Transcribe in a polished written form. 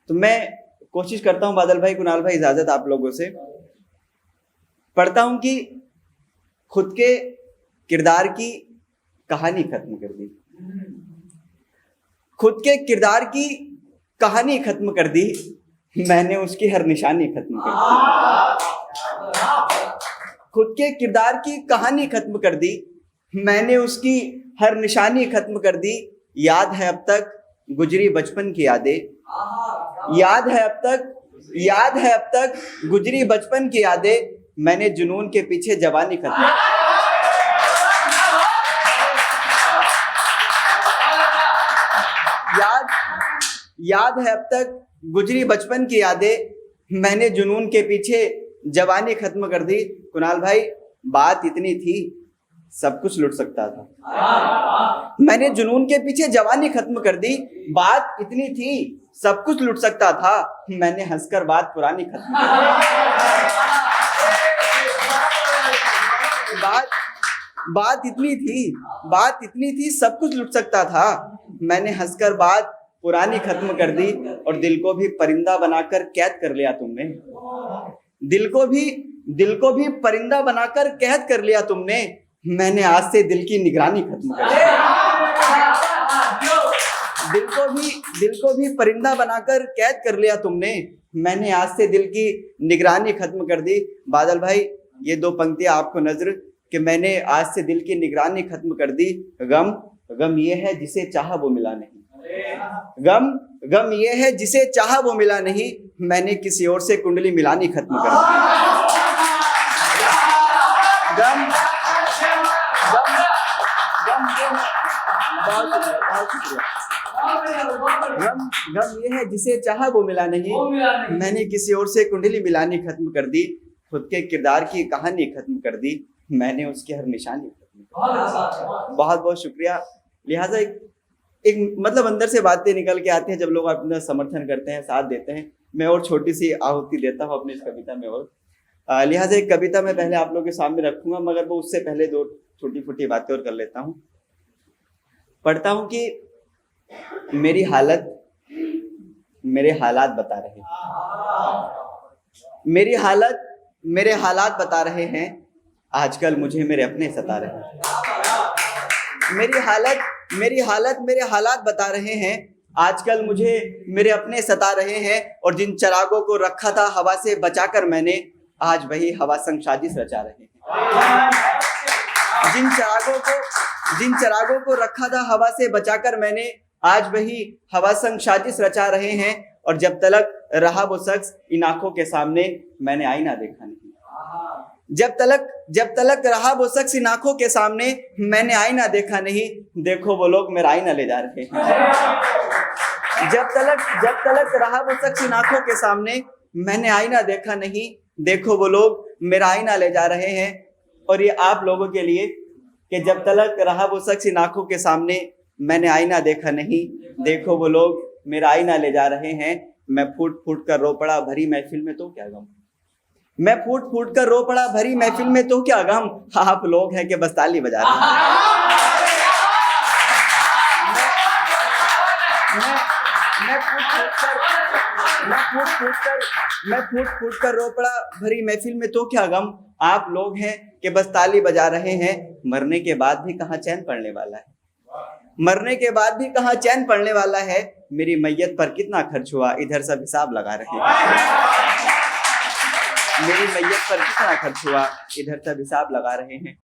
तो मैं कोशिश करता हूं बादल भाई, कुणाल भाई, इजाजत आप लोगों से पढ़ता हूं कि खुद के किरदार की कहानी खत्म कर दी, खुद के किरदार की कहानी खत्म कर दी, मैंने उसकी हर निशानी खत्म कर दी। खुद के किरदार की कहानी खत्म कर दी, मैंने उसकी हर निशानी खत्म कर दी। याद है अब तक गुजरी बचपन की यादें, याद है अब तक गुजरी बचपन की यादें, मैंने जुनून के पीछे जवानी खत्म। याद है अब तक गुजरी बचपन की यादें, मैंने जुनून के पीछे जवानी खत्म कर दी। कुणाल भाई, बात इतनी थी सब कुछ लुट सकता था। मैंने जुनून के पीछे जवानी खत्म कर दी, बात इतनी थी सब कुछ लुट सकता था, मैंने हंसकर बात पुरानी खत्म कर दी। बात इतनी थी सब कुछ लुट सकता था, मैंने हंसकर बात पुरानी खत्म कर दी। और दिल को भी परिंदा बनाकर कैद कर लिया तुमने, दिल को भी परिंदा बनाकर कैद कर लिया तुमने, मैंने आज से दिल की निगरानी खत्म कर दी। दिल को भी परिंदा बनाकर कैद कर लिया तुमने, मैंने आज से दिल की निगरानी खत्म कर दी। बादल भाई, ये दो पंक्तियां आपको नजर कि मैंने आज से दिल की निगरानी खत्म कर दी। गम ये है जिसे चाहा वो मिला नहीं, गम ये है जिसे चाहा वो मिला नहीं, मैंने किसी और से कुंडली मिलानी खत्म कर दी। गम ये है जिसे चाहा वो मिला नहीं, मैंने किसी और से कुंडली मिलानी खत्म कर दी। खुद के किरदार की कहानी खत्म कर दी, मैंने उसकी हर निशानी खत्म कर दी। बहुत बहुत शुक्रिया। लिहाजा एक मतलब अंदर से बातें निकल के आती हैं जब लोग अपना समर्थन करते हैं, साथ देते हैं। मैं और छोटी सी आहुति देता हूँ अपनी इस कविता में। और लिहाजा एक कविता मैं पहले आप लोगों के सामने रखूंगा, मगर वो उससे पहले दो छोटी छोटी बातें और कर लेता हूँ। पढ़ता हूँ कि मेरी हालत मेरे हालात बता रहे हैं, मेरे हालात बता रहे हैं, आजकल मुझे मेरे अपने सता रहे हैं। मेरे हालात बता रहे हैं, आजकल मुझे मेरे अपने सता रहे हैं। और जिन चरागों को रखा था हवा से बचाकर मैंने, आज वही हवा संग साजिश रचा रहे हैं। जिन चरागों को रखा था हवा से बचाकर मैंने, आज वही हवा संग साजिश रचा रहे हैं। और जब तलक रहा वो शख्स इन आंखों के सामने, मैंने आईना देखा नहीं। जब तलक रहा वो शख्स इन आंखों के सामने, मैंने आईना देखा नहीं, देखो वो लोग मेरा आईना ले जा रहे हैं। जब तलक रहा वो शख्स इन आंखों के सामने, मैंने आईना देखा नहीं, देखो वो लोग मेरा आईना ले जा रहे हैं। और ये आप लोगों के लिए कि जब तलक रहा वो शख्स इन आंखों के सामने, मैंने आईना देखा नहीं, देखो वो लोग मेरा आईना ले जा रहे हैं। मैं फूट फूट कर रो पड़ा भरी महफिल में तो क्या गम, मैं फूट फूट कर रो पड़ा भरी महफिल में तो क्या गम, आप लोग हैं कि बस ताली बजा रहे हैं। मैं फूट फूट कर रो पड़ा भरी महफिल में तो क्या गम, आप लोग हैं कि बस ताली बजा रहे हैं। मरने के बाद भी कहाँ चैन पड़ने वाला है, मरने के बाद भी कहाँ चैन पड़ने वाला है। मेरी मैयत पर कितना खर्च हुआ, इधर सब हिसाब लगा रहे हैं। मेरी मैयत पर कितना खर्च हुआ, इधर सब हिसाब लगा रहे हैं।